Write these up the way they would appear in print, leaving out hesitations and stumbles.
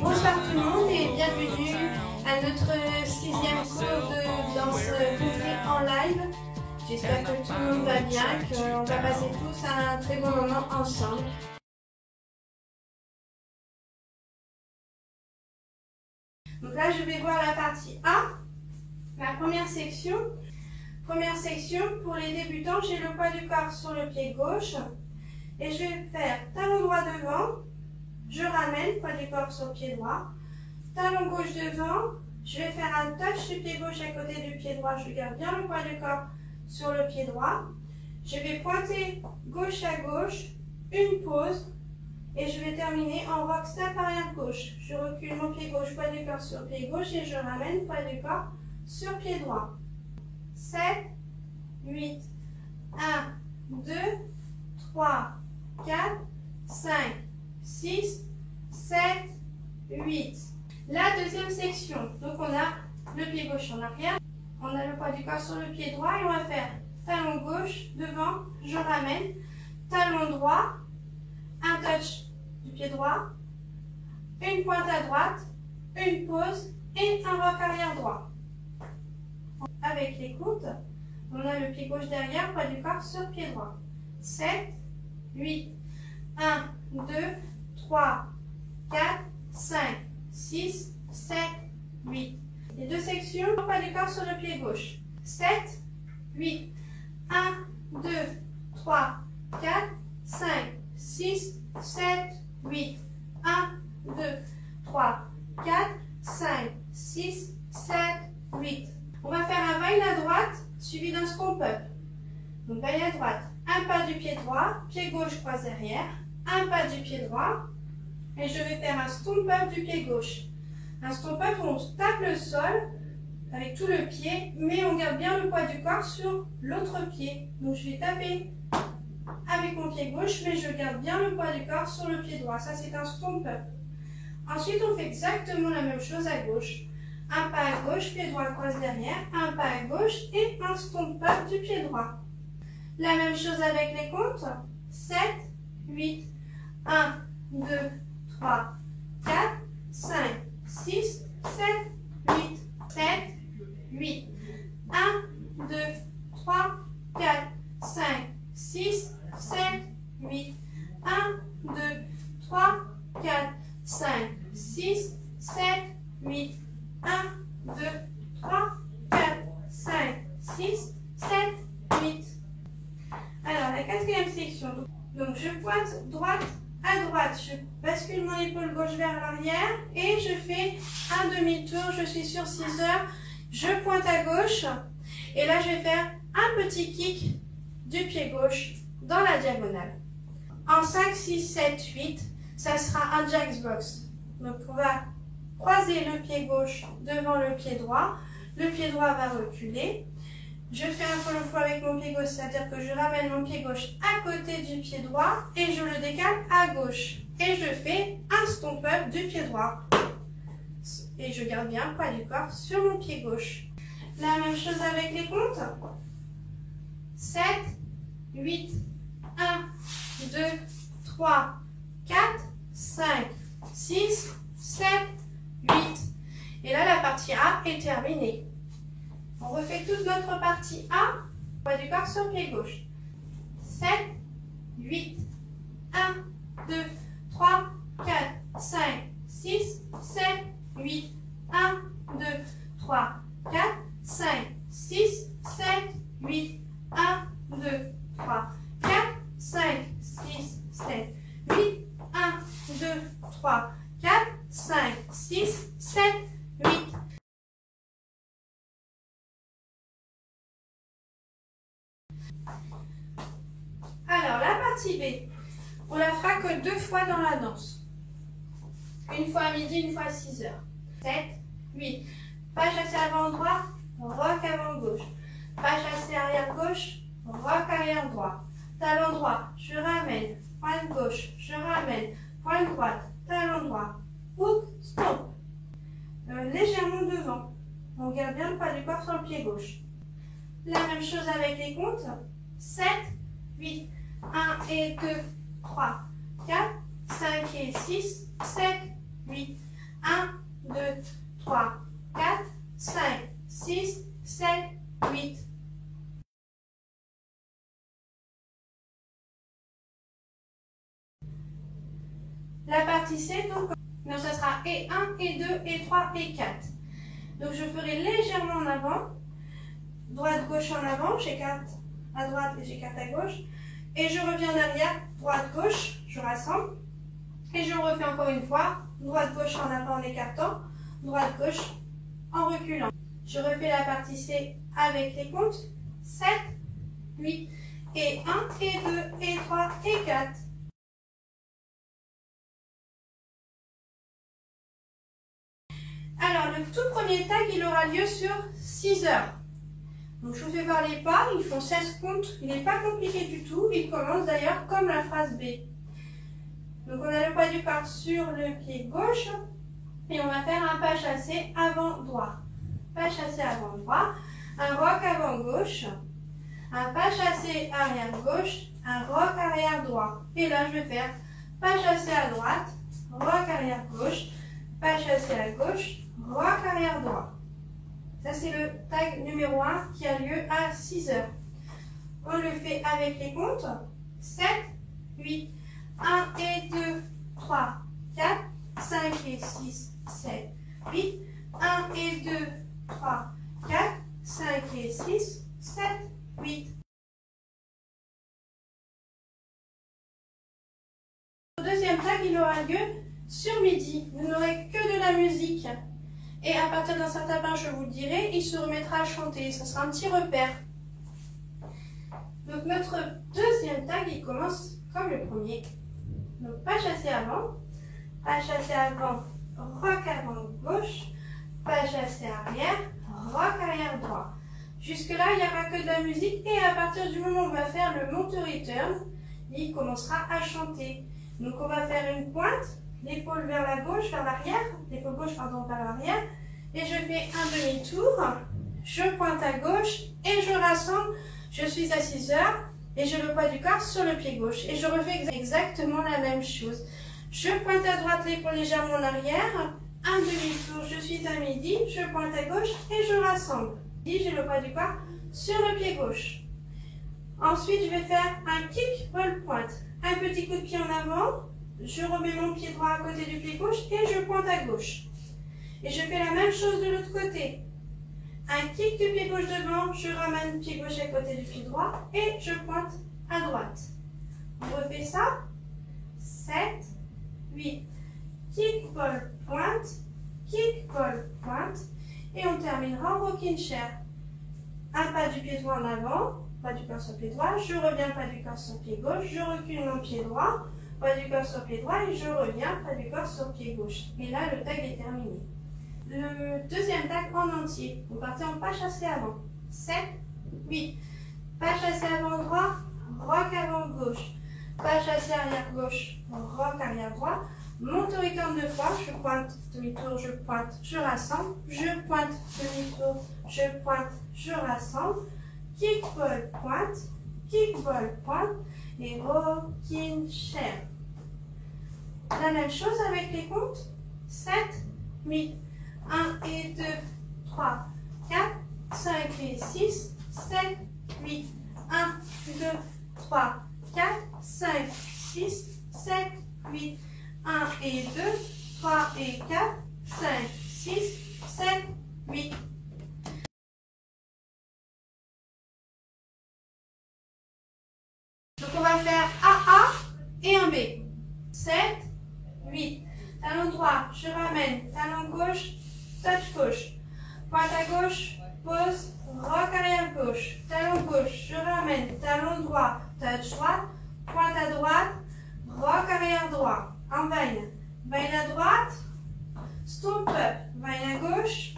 Bonsoir tout le monde et bienvenue à notre 6e cours de danse country en live. J'espère que tout le monde va bien, qu'on va passer tous un très bon moment ensemble. Donc là, je vais voir la partie 1, la première section. Première section, pour les débutants, j'ai le poids du corps sur le pied gauche et je vais faire talon droit devant, je ramène, poids du corps sur le pied droit, talon gauche devant, je vais faire un touch du pied gauche à côté du pied droit, je garde bien le poids du corps sur le pied droit, je vais pointer gauche à gauche, une pause et je vais terminer en rock step arrière gauche. Je recule mon pied gauche, poids du corps sur le pied gauche et je ramène, poids du corps sur pied droit. 7, 8, 1, 2, 3, 4, 5, 6, 7, 8. La deuxième section, donc on a le pied gauche en arrière, on a le poids du corps sur le pied droit et on va faire talon gauche, devant, je ramène, talon droit, un touch du pied droit, une pointe à droite, une pause et un rock arrière droit. Avec les comptes, on a le pied gauche derrière, poids du corps sur pied droit. 7, 8, 1, 2, 3, 4, 5, 6, 7, 8. Les deux sections, poids du corps sur le pied gauche. 7, 8, 1, 2, 3, 4, 5, 6, 7, 8. 1, 2, 3, 4, 5, 6, 7, 8. On va faire un va-in à droite suivi d'un stomp up. Donc va-in à droite, un pas du pied droit, pied gauche croise arrière, un pas du pied droit et je vais faire un stomp up du pied gauche. Un stomp up où on tape le sol avec tout le pied mais on garde bien le poids du corps sur l'autre pied. Donc je vais taper avec mon pied gauche mais je garde bien le poids du corps sur le pied droit. Ça c'est un stomp up. Ensuite on fait exactement la même chose à gauche. Un pas à gauche, pied droit croise derrière, un pas à gauche et un stomp up du pied droit. La même chose avec les comptes. 7, 8, 1, 2, 3, 4, 5, 6, 7, 8, 7, 8. 1, 2, 3, 4, 5, 6, 7, 8. 1, 2, 3, 4, 5, 6, 7, 8. 1, 2, 3, 4, 5, 6, 7, 8. Alors, la quatrième section. Donc, je pointe droite à droite. Je bascule mon épaule gauche vers l'arrière et je fais un demi-tour. Je suis sur 6 heures. Je pointe à gauche. Et là, je vais faire un petit kick du pied gauche dans la diagonale. En 5, 6, 7, 8, ça sera un Jack's Box. Donc, on va croiser le pied gauche devant le pied droit. Le pied droit va reculer. Je fais un follow flow avec mon pied gauche, c'est-à-dire que je ramène mon pied gauche à côté du pied droit et je le décale à gauche. Et je fais un stomp up du pied droit. Et je garde bien le poids du corps sur mon pied gauche. La même chose avec les comptes. 7, 8, 1, 2, 3, 4, 5, 6, 7, 8. Et là, la partie A est terminée. On refait toute notre partie A, poids du corps sur pied gauche. 7, 8, 1, 2, 3, 4, 5, 6, 7, 8. 1, 2, 3, 4, 5, 6, 7, 8. 1, 2, 3, 4, 5, 6, 7, 8. 1, 2, 3, 4, 5, 6, 7, 8. Alors, la partie B, on la fera que 2 fois dans la danse. Une fois à midi, une fois à 6 heures. 7, 8. Pas chassé avant droit, rock avant gauche. Pas chassé arrière gauche, rock arrière droit. Talon droit, je ramène. Pointe gauche, je ramène. Pointe droite, talon droit. Hook, stomp. Légèrement devant. On garde bien le poids du corps sur le pied gauche. La même chose avec les comptes. 7, 8, 1 et 2, 3, 4, 5 et 6, 7, 8. 1, 2, 3, 4, 5, 6, 7, 8. La partie C, donc ça sera et 1, et 2, et 3, et 4. Donc je ferai légèrement en avant, droite, gauche en avant, j'écarte à droite et j'écarte à gauche. Et je reviens en arrière, droite, gauche, je rassemble. Et je refais encore une fois, droite, gauche en avant en écartant, droite, gauche en reculant. Je refais la partie C avec les comptes, 7, 8, et 1, et 2, et 3, et 4. Alors, le tout premier tag, il aura lieu sur 6 heures. Donc, je vous fais voir les pas, ils font 16 comptes, il n'est pas compliqué du tout, il commence d'ailleurs comme la phrase B. Donc, on a le poids du corps sur le pied gauche, et on va faire un pas chassé avant droit. Pas chassé avant droit, un rock avant gauche, un pas chassé arrière gauche, un rock arrière droit. Et là, je vais faire pas chassé à droite, rock arrière gauche, pas chassé à gauche, rock arrière droit. Ça, c'est le tag numéro 1 qui a lieu à 6 heures. On le fait avec les comptes. 7, 8, 1 et 2, 3, 4, 5 et 6, 7, 8, 1 et 2, 3, 4, 5 et 6, 7, 8. Le deuxième tag, il aura lieu sur midi. Vous n'aurez que de la musique. Et à partir d'un certain point, je vous le dirai, il se remettra à chanter. Ça sera un petit repère. Donc notre deuxième tag, il commence comme le premier. Donc pas chassé avant, rock avant gauche, pas chassé arrière, rock arrière droit. Jusque là, il n'y aura que de la musique et à partir du moment où on va faire le monte-return, il commencera à chanter. Donc on va faire une pointe, l'épaule vers la gauche, vers l'arrière, l'épaule gauche pardon vers l'arrière, et je fais un demi-tour, je pointe à gauche et je rassemble, je suis à 6 heures et j'ai le poids du corps sur le pied gauche et je refais exactement la même chose. Je pointe à droite, l'épaule légèrement en arrière, un demi-tour, je suis à midi, je pointe à gauche et je rassemble. J'ai le poids du corps sur le pied gauche. Ensuite, je vais faire un kick roll pointe. Un petit coup de pied en avant, je remets mon pied droit à côté du pied gauche et je pointe à gauche. Et je fais la même chose de l'autre côté. Un kick du pied gauche devant, je ramène le pied gauche à côté du pied droit et je pointe à droite. On refait ça. 7, 8. Kick, roll, pointe. Kick, roll, pointe. Et on terminera en rocking chair. Un pas du pied droit en avant, pas du corps sur le pied droit, je reviens pas du corps sur le pied gauche, je recule mon pied droit, pas du corps sur le pied droit et je reviens pas du corps sur le pied gauche. Et là, le tag est terminé. Le deuxième tag en entier, vous partez en pas chassé avant. 7, 8. Pas chassé avant droit, rock avant gauche. Pas chassé arrière gauche, rock arrière droit. Monte return 2 fois, je pointe, demi-tour, je pointe, je rassemble. Je pointe, demi-tour, je pointe, je rassemble. Kick, ball, pointe. Kick, ball, pointe. Et rocking chair. La même chose avec les comptes. 7, 8. 1 et 2, 3, 4, 5 et 6, 7, 8. 1, 2, 3, 4, 5, 6, 7, 8. 1 et 2, 3 et 4, 5, 6, 7, 8. Donc on va faire AA et un B. 7, 8. Talon droit, je ramène. Talon gauche, touch gauche. Pointe à gauche, pose, rock arrière gauche. Talon gauche, je ramène. Talon droit, touch droite. Pointe à droite, rock arrière droit. En veine. Veine à droite, stomp up. Veine à gauche,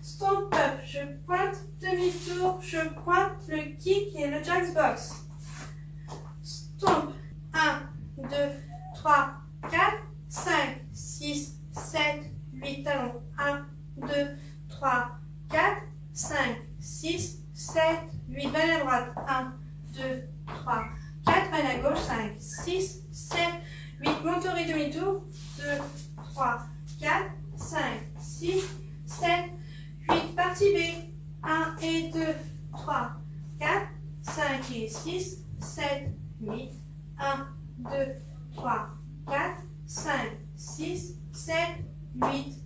stomp up. Je pointe, demi-tour, je pointe le kick et le jack's box. Stomp. 1, 2, 3, 4, 5, 6, 7, 8 talons. 1, 2, 3, 4, 5, 6, 7, 8. Veine à droite. 1, 2, 3, 4. Veine à gauche. 5, 6, 7, 8, monterai demi-tour. 2, 3, 4, 5, 6, 7, 8. Partie B. 1 et 2, 3, 4, 5 et 6, 7, 8. 1, 2, 3, 4, 5, 6, 7, 8.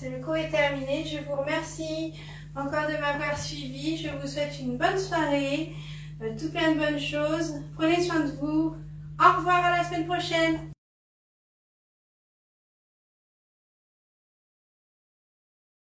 Le cours est terminé. Je vous remercie encore de m'avoir suivi. Je vous souhaite une bonne soirée, tout plein de bonnes choses. Prenez soin de vous. Au revoir, à la semaine prochaine.